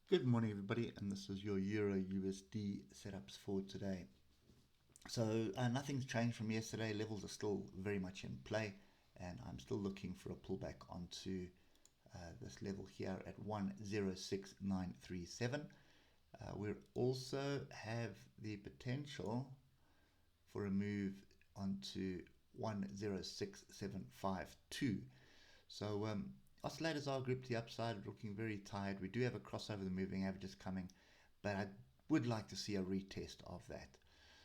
Good morning, everybody, and this is your Euro USD setups for today. So nothing's changed from yesterday. Levels are still very much in play, and I'm still looking for a pullback onto this level here at 106937. We also have the potential for a move onto 106752. So oscillators are grouped to the upside, looking very tired. We do have a crossover the moving averages coming, but I would like to see a retest of that.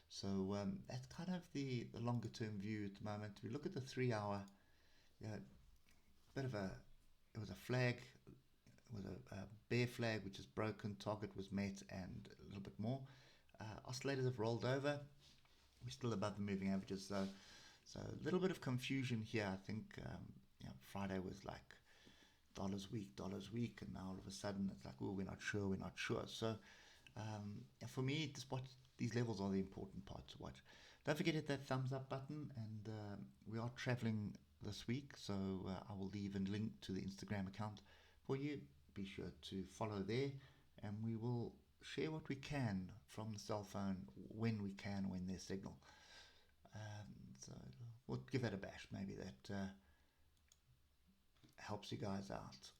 So that's kind of the longer term view at the moment. We look at the 3 hour, bit of a, it was a flag, it was a bear flag which is broken, target was met, and a little bit more. Oscillators have rolled over. We're still above the moving averages though. So a little bit of confusion here. I think Friday was like dollars week, and now all of a sudden it's like, oh, we're not sure. So for me, these levels are the important part to watch. Don't forget to hit that thumbs up button, and we are traveling this week, so I will leave a link to the Instagram account for you. Be sure to follow there, and we will share what we can from the cell phone when we can, when there's signal. So we'll give that a bash. Maybe that helps you guys out.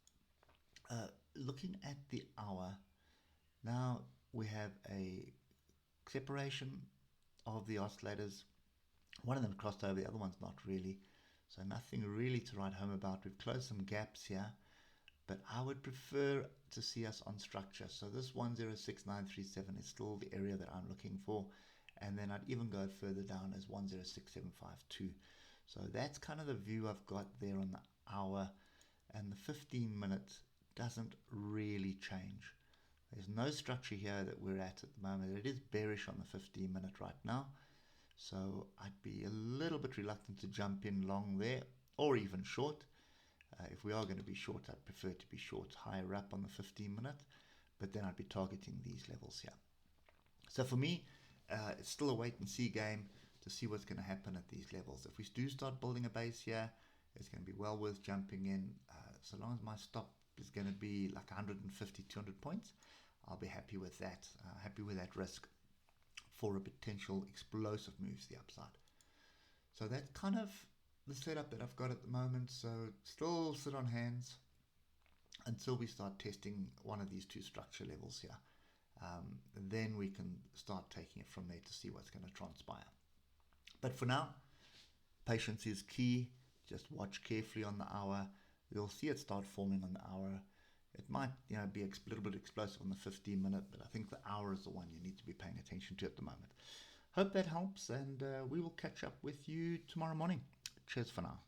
Looking at the hour, now we have a separation of the oscillators. One of them crossed over, the other one's not really. So nothing really to write home about. We've closed some gaps here, but I would prefer to see us on structure. So this 106937 is still the area that I'm looking for. And then I'd even go further down as 106752. So that's kind of the view I've got there on the hour, and the 15-minute doesn't really change. There's no structure here that we're at the moment. It is bearish on the 15-minute right now. So I'd be a little bit reluctant to jump in long there, or even short. If we are going to be short, I'd prefer to be short higher up on the 15-minute, but then I'd be targeting these levels here. So for me, it's still a wait and see game to see what's going to happen at these levels. If we do start building a base here, it's going to be well worth jumping in. So long as my stop is going to be like 150, 200 points, I'll be happy with that. Happy with that risk for a potential explosive move to the upside. So that's kind of the setup that I've got at the moment. So still sit on hands until we start testing one of these two structure levels here. Then we can start taking it from there to see what's going to transpire. But for now, patience is key. Just watch carefully on the hour. You'll see it start forming on the hour. It might be a little bit explosive on the 15-minute, but I think the hour is the one you need to be paying attention to at the moment. Hope that helps, and we will catch up with you tomorrow morning. Cheers for now.